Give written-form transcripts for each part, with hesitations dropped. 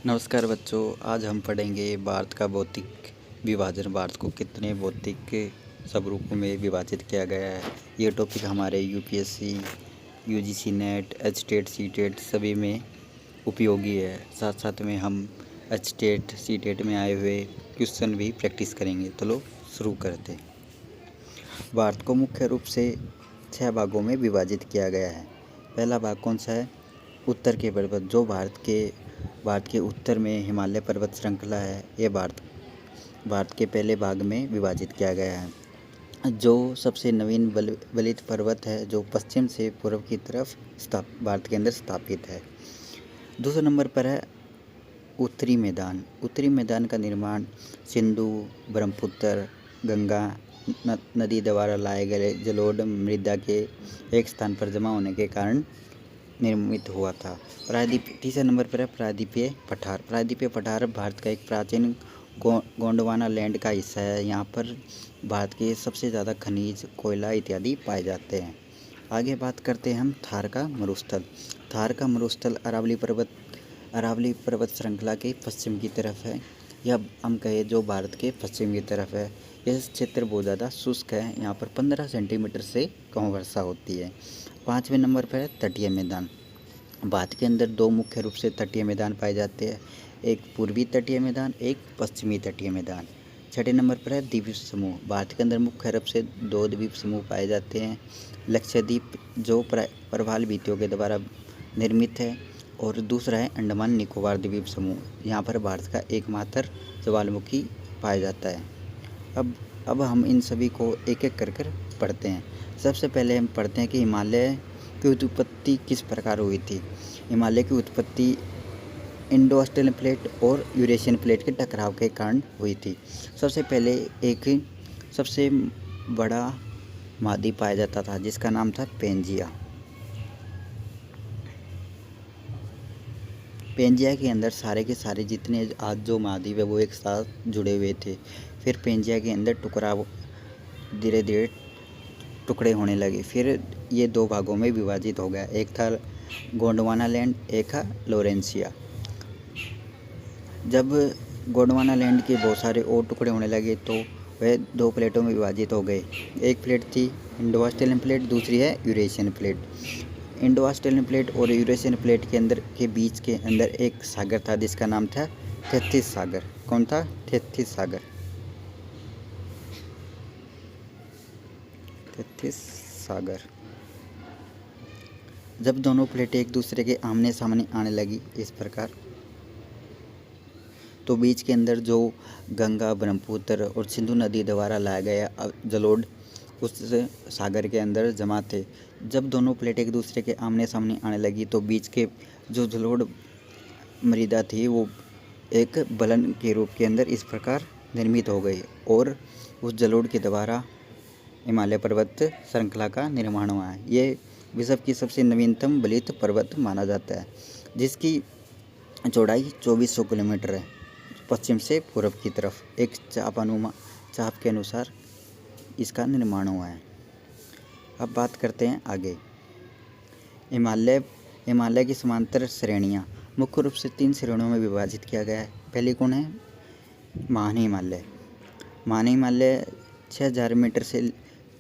नमस्कार बच्चों, आज हम पढ़ेंगे भारत का भौतिक विभाजन। भारत को कितने भौतिक स्वरूपों में विभाजित किया गया है। ये टॉपिक हमारे UPSC, UGC NET, H TET, C TET सभी में उपयोगी है। साथ साथ में हम एच टेट, सी टेट में आए हुए क्वेश्चन भी प्रैक्टिस करेंगे। चलो शुरू करते हैं। भारत को मुख्य रूप से 6 भागों में विभाजित किया गया है। पहला भाग कौन सा है? उत्तर के पर्वत, जो भारत के उत्तर में हिमालय पर्वत श्रृंखला है। ये भारत के पहले भाग में विभाजित किया गया है। जो सबसे नवीन बलित पर्वत है, जो पश्चिम से पूर्व की तरफ भारत के अंदर स्थापित है। दूसरे नंबर पर है उत्तरी मैदान। उत्तरी मैदान का निर्माण सिंधु, ब्रह्मपुत्र, गंगा नदी द्वारा लाए गए जलोढ़ मृदा के एक स्थान पर जमा होने के कारण निर्मित हुआ था। तीसरे नंबर पर है प्रायद्वीपीय पठार। प्रायद्वीपीय पठार भारत का एक प्राचीन गोंडवाना लैंड का हिस्सा है। यहाँ पर भारत के सबसे ज़्यादा खनिज, कोयला इत्यादि पाए जाते हैं। आगे बात करते हैं हम थार का मरुस्थल। थार का मरुस्थल अरावली पर्वत श्रृंखला के पश्चिम की तरफ है। यह हम कहें जो भारत के पश्चिम की तरफ है। यह क्षेत्र बहुत ज़्यादा शुष्क है। यहाँ पर 15 सेंटीमीटर से कम वर्षा होती है। 5वें नंबर पर है तटीय मैदान। भारत के अंदर 2 मुख्य रूप से तटीय मैदान पाए जाते हैं, एक पूर्वी तटीय मैदान, एक पश्चिमी तटीय मैदान। 6ठे नंबर पर है द्वीप समूह। भारत के अंदर मुख्य रूप से 2 द्वीप समूह पाए जाते हैं। लक्षद्वीप, जो प्रवाल भित्तियों के द्वारा निर्मित है, और दूसरा है अंडमान निकोबार द्वीप समूह। यहाँ पर भारत का एकमात्र ज्वालामुखी पाया जाता है। अब हम इन सभी को एक एक कर पढ़ते हैं। सबसे पहले हम पढ़ते हैं कि हिमालय की उत्पत्ति किस प्रकार हुई थी। हिमालय की उत्पत्ति इंडो ऑस्ट्रेलियन प्लेट और यूरेशियन प्लेट के टकराव के कारण हुई थी। सबसे पहले एक सबसे बड़ा महाद्वीप पाया जाता था, जिसका नाम था पेंजिया। पेंजिया के अंदर सारे के सारे जितने आज जो महाद्वीप है वो एक साथ जुड़े हुए थे। फिर पेंजिया के अंदर धीरे धीरे टुकड़े होने लगे। फिर ये 2 भागों में विभाजित हो गया। एक था गोंडवाना लैंड, एक था लोरेंसिया। जब गोंडवाना लैंड के बहुत सारे और टुकड़े होने लगे तो वह 2 प्लेटों में विभाजित हो गए। एक प्लेट थी इंडो ऑस्ट्रेलियन प्लेट, दूसरी है Eurasian plate. Indo Australian plate और यूरेशियन प्लेट के बीच के अंदर एक सागर था, जिसका नाम था तेथिस सागर। कौन था? तेथिस सागर। तेथिस सागर। जब दोनों प्लेटें एक दूसरे के आमने सामने आने लगी इस प्रकार, तो बीच के अंदर जो गंगा, ब्रह्मपुत्र और सिंधु नदी द्वारा लाया गया जलोढ़ उस सागर के अंदर जमा थे। जब दोनों प्लेट एक दूसरे के आमने सामने आने लगी तो बीच के जो जलोढ़ मृदा थी वो एक बलन के रूप के अंदर इस प्रकार निर्मित हो गई, और उस जलोढ़ के द्वारा हिमालय पर्वत श्रृंखला का निर्माण हुआ है। ये विश्व की सबसे नवीनतम बलित पर्वत माना जाता है, जिसकी चौड़ाई 2400 किलोमीटर है। पश्चिम से पूर्व की तरफ एक चाप के अनुसार इसका निर्माण हुआ है। अब बात करते हैं आगे। हिमालय की समांतर श्रेणियाँ मुख्य रूप से 3 श्रेणियों में विभाजित किया गया है। पहली कौन है? महान हिमालय। महान हिमालय 6000 मीटर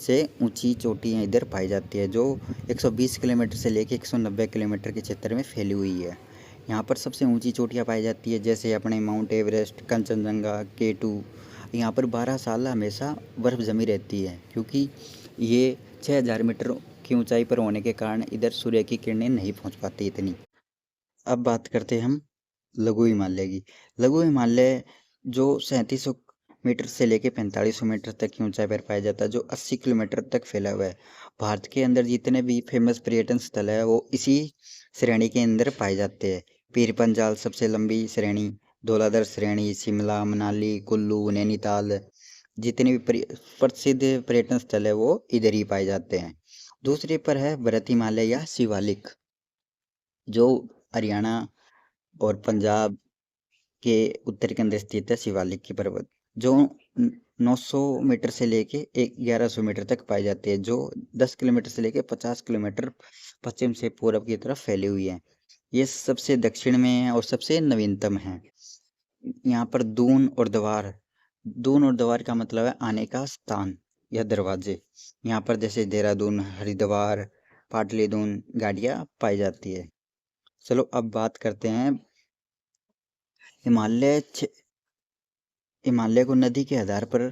से ऊंची चोटियाँ इधर पाई जाती है, जो 120 किलोमीटर से लेकर 190 किलोमीटर के क्षेत्र में फैली हुई है। यहाँ पर सबसे ऊंची चोटियाँ पाई जाती है, जैसे अपने माउंट एवरेस्ट, कंचनजंगा, K2। यहाँ पर 12 साल हमेशा बर्फ़ जमी रहती है, क्योंकि ये 6000 मीटर की ऊंचाई पर होने के कारण इधर सूर्य की किरणें नहीं पहुँच पाती इतनी। अब बात करते हैं हम लघु हिमालय की। लघु हिमालय जो 3700 मीटर से लेकर 4500 मीटर तक की ऊंचाई पर पाया जाता है, जो 80 किलोमीटर तक फैला हुआ है। भारत के अंदर जितने भी फेमस पर्यटन स्थल है वो इसी श्रेणी के अंदर पाए जाते हैं। पीर पंजाल सबसे लंबी श्रेणी, धौलाधर श्रेणी, शिमला, मनाली, कुल्लू, नैनीताल, जितने भी प्रसिद्ध पर्यटन स्थल है वो इधर ही पाए जाते हैं। दूसरे पर है वृहत हिमालय या शिवालिक, जो हरियाणा और पंजाब के उत्तर के अंदर स्थित है। शिवालिक की पर्वत जो 900 मीटर से लेके 1100 मीटर तक पाई जाती है, जो 10 किलोमीटर से लेके 50 किलोमीटर पश्चिम से पूर्व की तरफ फैली हुई है। ये सबसे दक्षिण में है और सबसे नवीनतम है। यहाँ पर दून और द्वार का मतलब है आने का स्थान या दरवाजे। यहाँ पर जैसे देहरादून, हरिद्वार, पाटलिपुत्र गाड़ियाँ पाई जाती है। चलो अब बात करते हैं हिमालय हिमालय को नदी के आधार पर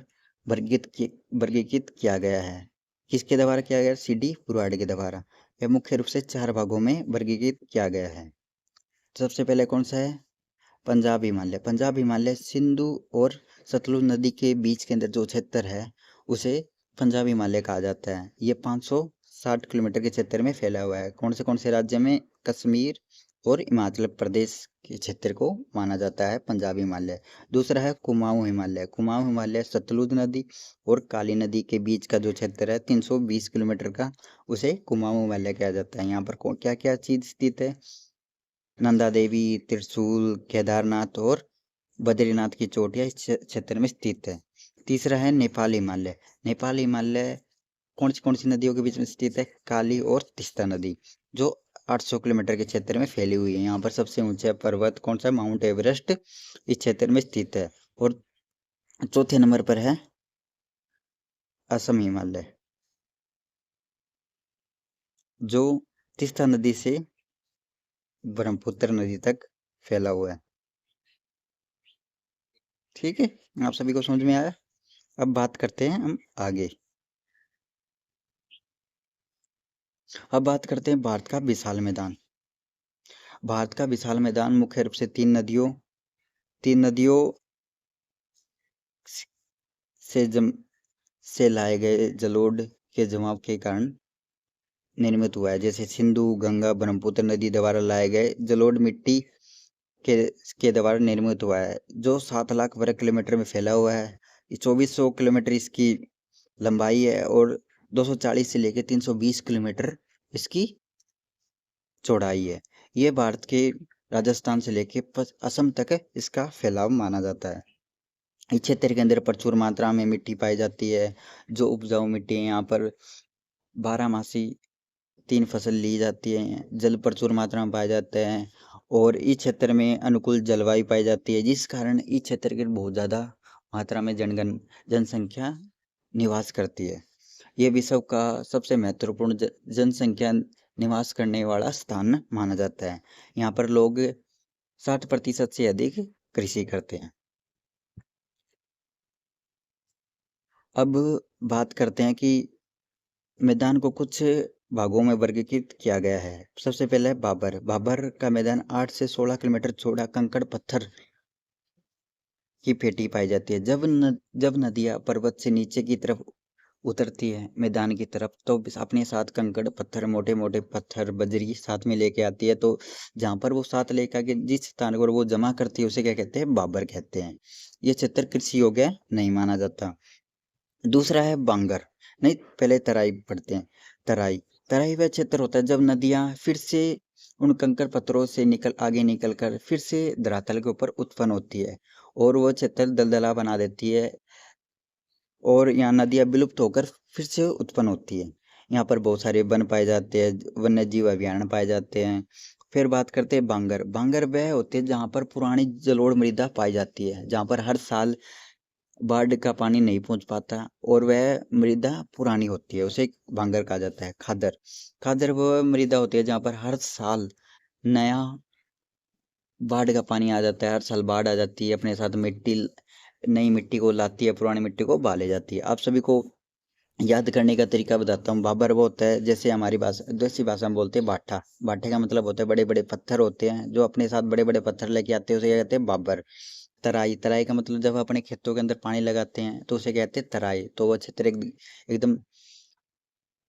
वर्गीकृत किया गया है। किसके द्वारा किया गया? सीडी ब्रुआड के द्वारा। यह मुख्य रूप से 4 भागों में वर्गीकृत किया गया है। सबसे पहले कौन सा है? पंजाब हिमालय। पंजाब हिमालय सिंधु और सतलुज नदी के बीच के अंदर जो क्षेत्र है उसे पंजाब हिमालय कहा जाता है। ये 560 किलोमीटर के क्षेत्र में फैला हुआ है। कौन से राज्य में? कश्मीर और हिमाचल प्रदेश के क्षेत्र को माना जाता है पंजाब हिमालय। दूसरा है कुमाऊं हिमालय। कुमाऊं हिमालय सतलुज नदी और काली नदी के बीच का जो क्षेत्र है 320 किलोमीटर का, उसे कुमाऊं हिमालय कहा जाता है। यहाँ पर क्या क्या चीज स्थित है? नंदा देवी, त्रिशूल, केदारनाथ और बद्रीनाथ की चोटियां इस क्षेत्र में स्थित है। तीसरा है नेपाल हिमालय। नेपाल हिमालय कौन सी नदियों के बीच में स्थित है? काली और तीस्ता नदी, जो 800 किलोमीटर के क्षेत्र में फैली हुई है। यहाँ पर सबसे ऊंचा पर्वत कौन सा? माउंट एवरेस्ट इस क्षेत्र में स्थित है। और चौथे नंबर पर है असम हिमालय, जो तीस्ता नदी से ब्रह्मपुत्र नदी तक फैला हुआ है। ठीक है, आप सभी को समझ में आया? अब बात करते हैं हम आगे। अब बात करते हैं भारत का विशाल मैदान। भारत का विशाल मैदान मुख्य रूप से तीन नदियों से से लाए गए जलोढ़ के जमाव के कारण निर्मित हुआ है। जैसे सिंधु, गंगा, ब्रह्मपुत्र नदी द्वारा लाए गए जलोढ़ मिट्टी के द्वारा निर्मित हुआ है, जो 7 लाख वर्ग किलोमीटर में फैला हुआ है। 2400 किलोमीटर इसकी लंबाई है और 240 से लेकर 320 किलोमीटर इसकी चौड़ाई है। ये भारत के राजस्थान से लेकर असम तक इसका फैलाव माना जाता है। इस क्षेत्र के अंदर प्रचुर मात्रा में मिट्टी पाई जाती है, जो उपजाऊ मिट्टी है। यहाँ पर 12मासी 3 फसल ली जाती है। जल प्रचुर मात्रा में पाए जाते हैं और इस क्षेत्र में अनुकूल जलवायु पाई जाती है, जिस कारण इस क्षेत्र के बहुत ज़्यादा मात्रा में जनसंख्या निवास करती है। ये विश्व का सबसे महत्वपूर्ण जनसंख्या निवास करने वाला स्थान माना जाता है। यहाँ पर लोग 60% से अधिक कृषि करते हैं। अब बात करते हैं कि मैदान को कुछ भागों में वर्गीकृत किया गया है। सबसे पहले है बाबर। बाबर का मैदान 8 से 16 किलोमीटर चौड़ा कंकड़ पत्थर की फेटी पाई जाती है। जब नदियाँ पर्वत से नीचे की तरफ उतरती है मैदान की तरफ, तो अपने साथ कंकड़ पत्थर, मोटे मोटे पत्थर, बजरी साथ में लेके आती है। तो जहाँ पर वो साथ लेकर के जिस स्थान पर वो जमा करती है उसे क्या कहते हैं? बाबर कहते हैं। ये क्षेत्र कृषि योग्य नहीं माना जाता। दूसरा है बांगर। नहीं, पहले तराई पढ़ते हैं। तराई तराई वह क्षेत्र होता है जब नदियां फिर से उन कंकड़ पत्थरों से आगे निकल कर फिर से धरातल के ऊपर उत्पन्न होती है और वो क्षेत्र दलदला बना देती है और यहाँ नदियां विलुप्त होकर फिर से उत्पन्न होती है। यहाँ पर बहुत सारे वन पाए जाते हैं, वन्य जीव अभयारण्य पाए जाते हैं। फिर बात करते हैं बांगर। बांगर वह होते हैं जहाँ पर पुरानी जलोढ़ मृदा पाई जाती है, जहाँ पर हर साल बाढ़ का पानी नहीं पहुंच पाता और वह मृदा पुरानी होती है, उसे भांगर कहा जाता है। खादर। खादर वह मृदा होती है जहाँ पर हर साल नया बाढ़ का पानी आ जाता है, हर साल बाढ़ आ जाती है, अपने साथ नई मिट्टी को लाती है, पुरानी मिट्टी को बहा ले जाती है। आप सभी को याद करने का तरीका बताता हूँ। बाबर वो होता है, जैसे हमारी भाषा देसी भाषा में बोलते हैं बाठा। बाठे का मतलब होता है बड़े बड़े पत्थर होते हैं, जो अपने साथ बड़े बड़े पत्थर लेके आते हैं, उसे क्या कहते हैं? बाबर। तराई का मतलब जब अपने खेतों के अंदर पानी लगाते हैं तो उसे कहते हैं तराई। तो वह क्षेत्र एकदम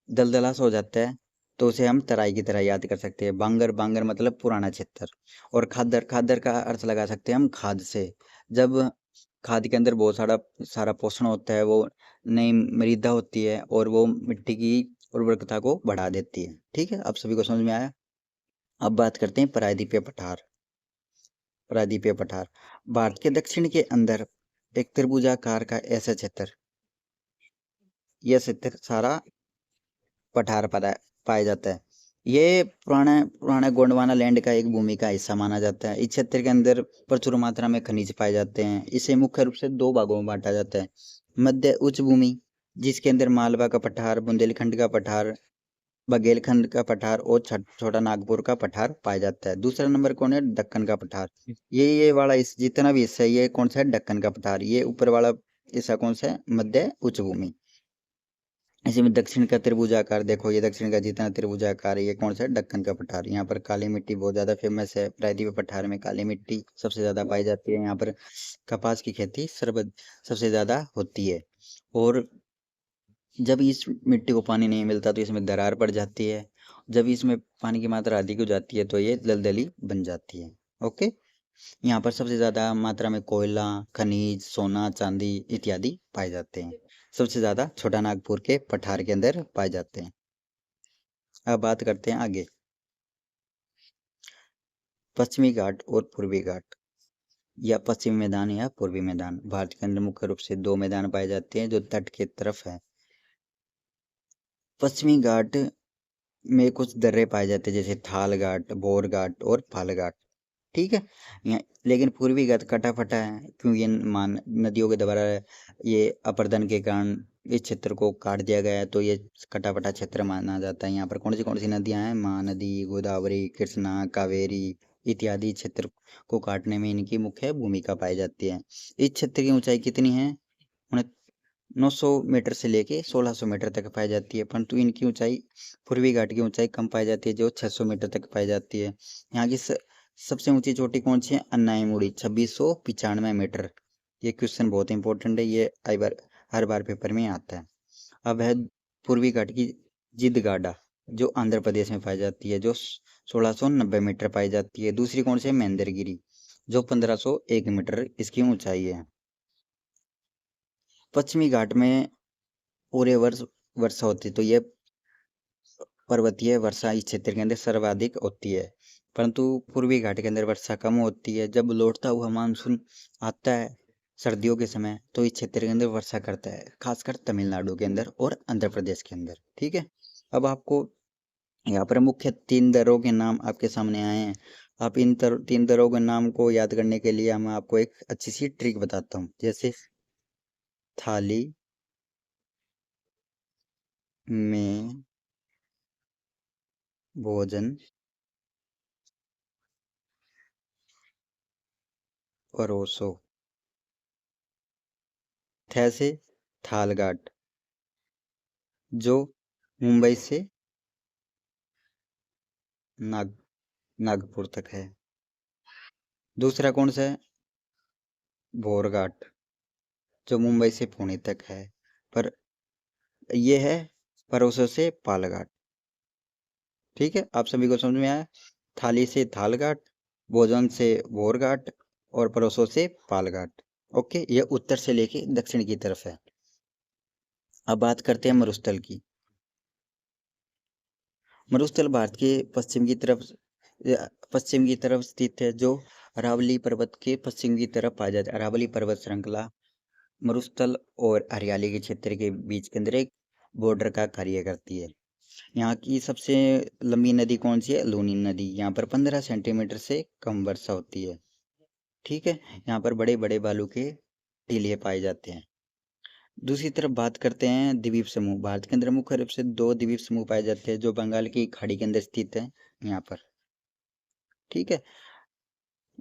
दलदला सा हो जाता है, तो उसे हम तराई की तरह याद कर सकते हैं। बांगर मतलब पुराना क्षेत्र। और खादर का अर्थ लगा सकते हैं हम खाद से। जब खाद के अंदर बहुत सारा पोषण होता है, वो नई मृदा होती है और वो मिट्टी की उर्वरकता को बढ़ा देती है। ठीक है, आप सभी को समझ में आया? अब बात करते हैं प्रायद्वीपीय पठार। प्रायद्वीपीय पठार भारत के दक्षिण के अंदर एक त्रिभुजाकार का ऐसा क्षेत्र, यह क्षेत्र सारा पठार पाया जाता है। ये पुराना पुराना गोंडवाना लैंड का एक भूमि का हिस्सा माना जाता है। इस क्षेत्र के अंदर प्रचुर मात्रा में खनिज पाए जाते हैं। इसे मुख्य रूप से दो भागों में बांटा जाता है। मध्य उच्च भूमि, जिसके अंदर मालवा का पठार, बुंदेलखंड का पठार, बघेलखंड का पठार और छोटा नागपुर का पठार पाया जाता है। दूसरा नंबर कौन है? दक्कन का पठार। ये वाला इस जितना भी हिस्सा है ये कौन सा है? दक्कन का पठार। ये ऊपर वाला हिस्सा कौन सा है? मध्य उच्च भूमि। इसी में दक्षिण का त्रिभुजाकार देखो, ये दक्षिण का जितना त्रिभुजाकार है ये कौन सा है? दक्कन का पठार। यहाँ पर काली मिट्टी बहुत ज्यादा फेमस है। प्रायद्वीप पठार में काली मिट्टी सबसे ज्यादा पाई जाती है। यहाँ पर कपास की खेती सबसे ज्यादा होती है। और जब इस मिट्टी को पानी नहीं मिलता तो इसमें दरार पड़ जाती है। जब इसमें पानी की मात्रा अधिक हो जाती है तो ये दलदली बन जाती है। ओके। यहाँ पर सबसे ज्यादा मात्रा में कोयला, खनिज, सोना, चांदी इत्यादि पाए जाते हैं। सबसे ज्यादा छोटा नागपुर के पठार के अंदर पाए जाते हैं। अब बात करते हैं आगे, पश्चिमी घाट और पूर्वी घाट, या पश्चिमी मैदान या पूर्वी मैदान। भारत के अंदर मुख्य रूप से दो मैदान पाए जाते हैं जो तट के तरफ है। पश्चिमी घाट में कुछ दर्रे पाए जाते हैं जैसे थाल घाट, बोर घाट और फाल घाट। ठीक है। यहाँ लेकिन पूर्वी घाट कटा फटा है क्योंकि मान नदियों के द्वारा ये अपरदन के कारण इस क्षेत्र को काट दिया गया है, तो ये कटा फटा क्षेत्र माना जाता है। यहाँ पर कौन सी नदियां हैं? महानदी, गोदावरी, कृष्णा, कावेरी इत्यादि क्षेत्र को काटने में इनकी मुख्य भूमिका पाई जाती है। इस क्षेत्र की ऊंचाई कितनी है? 900 मीटर से लेके 1600 मीटर तक पाई जाती है, परंतु इनकी ऊंचाई, पूर्वी घाट की ऊंचाई कम पाई जाती है जो 600 मीटर तक पाई जाती है। यहाँ की सबसे ऊंची चोटी कौन सी है? अन्नाईमुड़ी 2695 मीटर। ये क्वेश्चन बहुत इंपॉर्टेंट है, ये हर बार पेपर में आता है। अब है पूर्वी घाट की जिदगाडा, जो आंध्र प्रदेश में पाई जाती है, जो 1690 मीटर पाई जाती है। दूसरी कौन सी है? महेंद्रगिरी, जो 1501 मीटर इसकी ऊंचाई है। पश्चिमी घाट में पूरे वर्ष वर्षा होती है, तो ये पर्वतीय वर्षा इस क्षेत्र के अंदर सर्वाधिक होती है। परंतु पूर्वी घाट के अंदर वर्षा कम होती है। जब लौटता हुआ मानसून आता है सर्दियों के समय तो इस क्षेत्र के अंदर वर्षा करता है, खासकर तमिलनाडु के अंदर और आंध्र प्रदेश के अंदर। ठीक है। अब आपको यहाँ पर मुख्य तीन दर्रों के नाम आपके सामने आए हैं। आप इन तीन दर्रों के नाम को याद करने के लिए मैं आपको एक अच्छी सी ट्रिक बताता हूँ। जैसे थाली में भोजन परोसो, थ से थालघाट, जो मुंबई से नाग नागपुर तक है। दूसरा कौन सा है? भोरघाट, जो मुंबई से पुणे तक है। पर ये है परोसो से पालघाट। ठीक है, आप सभी को समझ में आया? थाली से थालघाट, भोजन से भोरघाट और परोसो से पालघाट। ओके, ये उत्तर से लेके दक्षिण की तरफ है। अब बात करते हैं मरुस्थल की। मरुस्थल भारत के पश्चिम की तरफ स्थित है, जो अरावली पर्वत के पश्चिम की तरफ पाया जाता है। अरावली पर्वत श्रृंखला मरुस्थल और हरियाली के क्षेत्र के बीच के अंदर एक बॉर्डर का कार्य करती है। यहाँ की सबसे लंबी नदी कौन सी है? लूनी नदी। यहाँ पर 15 सेंटीमीटर से कम वर्षा होती है। ठीक है। यहाँ पर बड़े बड़े बालू के टीले पाए जाते हैं। दूसरी तरफ बात करते हैं द्वीप समूह। भारत के अंदर मुख्य रूप से दो द्वीप समूह पाए जाते हैं जो बंगाल की खाड़ी के अंदर स्थित है। यहाँ पर ठीक है।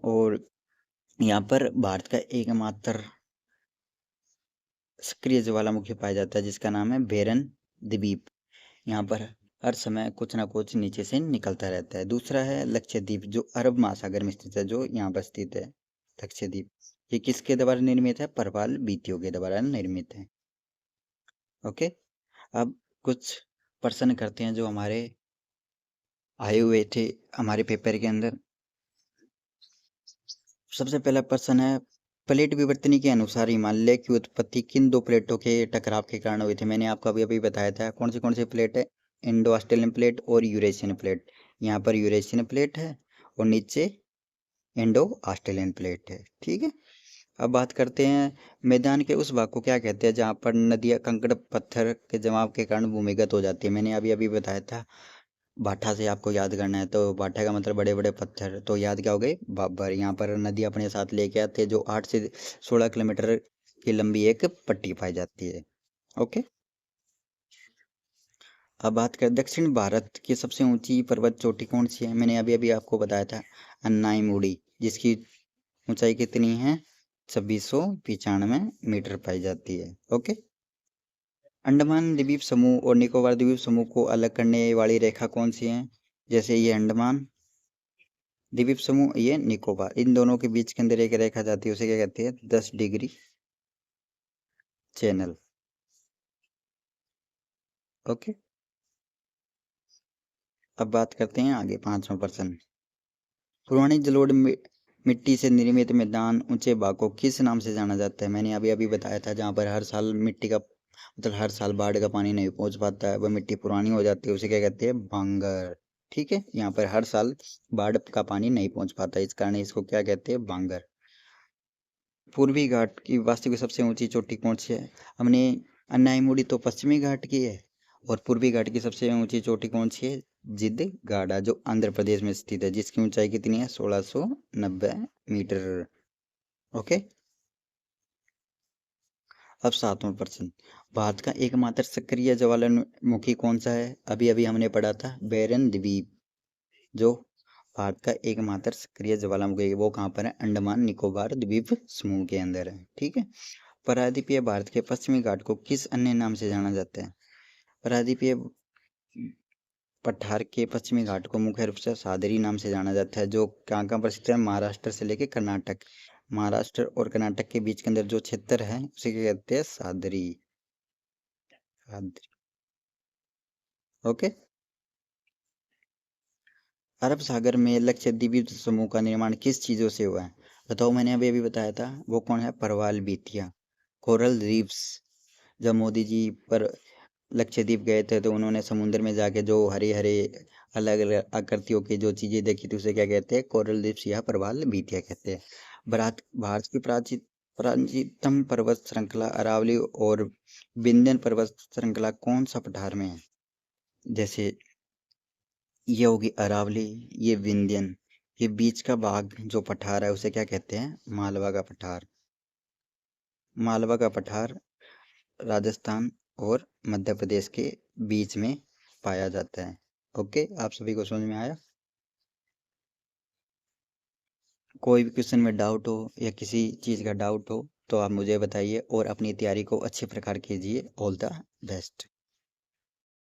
और यहाँ पर भारत का एकमात्र सक्रिय ज्वालामुखी पाया जाता है जिसका नाम है बेरन द्वीप। यहाँ पर हर समय कुछ ना कुछ नीचे से निकलता रहता है। दूसरा है लक्षद्वीप, जो अरब महासागर में स्थित है, जो यहाँ पर स्थित है लक्षद्वीप। ये किसके द्वारा निर्मित है? प्रवाल वीथियों के द्वारा निर्मित है। ओके। अब कुछ प्रश्न करते हैं जो हमारे आए हुए थे हमारे पेपर के अंदर। सबसे पहला प्रश्न है, प्लेट विवर्तनी के अनुसार हिमालय की उत्पत्ति किन दो प्लेटों के टकराव के कारण हुई थी? मैंने आपको अभी अभी बताया था। कौन सी प्लेट है? इंडो ऑस्ट्रेलियन प्लेट और यूरेशियन प्लेट। यहाँ पर यूरेशियन प्लेट है और नीचे इंडो ऑस्ट्रेलियन प्लेट है। ठीक है। अब बात करते हैं मैदान के उस भाग को क्या कहते हैं जहाँ पर नदियाँ कंकड़ पत्थर के जमाव के कारण भूमिगत हो जाती है? मैंने अभी अभी बताया था भाठा से आपको याद करना है, तो भाठा का मतलब बड़े बड़े पत्थर, तो याद क्या हो गए, बाबर। यहाँ पर नदी अपने साथ लेके आते हैं, जो 8 से 16 किलोमीटर की लंबी एक पट्टी पाई जाती है। ओके। अब बात करें दक्षिण भारत की सबसे ऊंची पर्वत चोटी कौन सी है, मैंने अभी अभी आपको बताया था, अन्नाई मुड़ी, जिसकी ऊंचाई कितनी है, 2695 मीटर पाई जाती है। ओके। अंडमान द्वीप समूह और निकोबार द्वीप समूह को अलग करने वाली रेखा कौन सी है, जैसे ये अंडमान द्वीप समूह, ये निकोबार, इन दोनों के बीच के अंदर एक रेखा जाती है, उसे क्या कहते हैं, 10 डिग्री चैनल। ओके। अब बात करते हैं आगे, 5वां प्रश्न। पुरानी जलोढ़ मिट्टी से निर्मित मैदान ऊंचे भाग को किस नाम से जाना जाता है, मैंने अभी अभी बताया था, जहाँ पर हर साल मिट्टी का मतलब हर साल बाढ़ का पानी नहीं पहुंच पाता है, वह मिट्टी पुरानी हो जाती है, उसे क्या कहते हैं, बांगर। ठीक है, यहाँ पर हर साल बाढ़ का पानी नहीं पहुंच पाता, इस कारण इसको क्या कहते हैं, बांगर। पूर्वी घाट की वास्तविक सबसे ऊंची चोटी कौन सी है, हमने अन्नाईमुड़ी तो पश्चिमी घाट की है, और पूर्वी घाट की सबसे ऊंची चोटी कौन सी है, जिद्दगाड़ा, जो आंध्र प्रदेश में स्थित है, जिसकी ऊंचाई कितनी है, 1690 मीटर। ओके। अब 7वां प्रश्न। भारत का एकमात्र सक्रिय ज्वालामुखी कौन सा है, अभी अभी हमने पढ़ा था, बैरन द्वीप, जो भारत का एकमात्र सक्रिय ज्वालामुखी है, वो कहाँ पर है, अंडमान निकोबार द्वीप समूह के अंदर है। ठीक है। पारादीपीय भारत के पश्चिमी घाट को किस अन्य नाम से जाना जाता है, पारादीपीय पठार के पश्चिमी घाट को मुख्य रूप से सादरी नाम से जाना जाता है, जो कहाँ कहाँ पर स्थित है, महाराष्ट्र से लेकर कर्नाटक, महाराष्ट्र और कर्नाटक के बीच के अंदर जो क्षेत्र है उसे क्या कहते हैं, सादरी। सादरी। ओके। अरब सागर में लक्षद्वीप समूह का निर्माण किस चीजों से हुआ है, बताओ, मैंने अभी अभी बताया था, वो कौन है, परवाल बीतिया, कोरल रीफ्स। जब मोदी जी पर लक्षद्वीप गए थे, तो उन्होंने समुद्र में जाके जो हरे हरे अलग अलग आकृतियों की जो चीजें देखी थी, उसे क्या कहते हैं, कोरल रीफ्स या प्रवाल बीतिया कहते हैं। भारत की प्राचीनतम पर्वत श्रृंखला अरावली और विंध्यन पर्वत श्रृंखला कौन सा पठार में है, जैसे ये होगी अरावली, ये विंध्यन, ये बीच का भाग जो पठार है उसे क्या कहते हैं, मालवा का पठार। मालवा का पठार राजस्थान और मध्य प्रदेश के बीच में पाया जाता है। ओके, आप सभी को समझ में आया। कोई भी क्वेश्चन में डाउट हो या किसी चीज़ का डाउट हो तो आप मुझे बताइए, और अपनी तैयारी को अच्छे प्रकार कीजिए। All the best.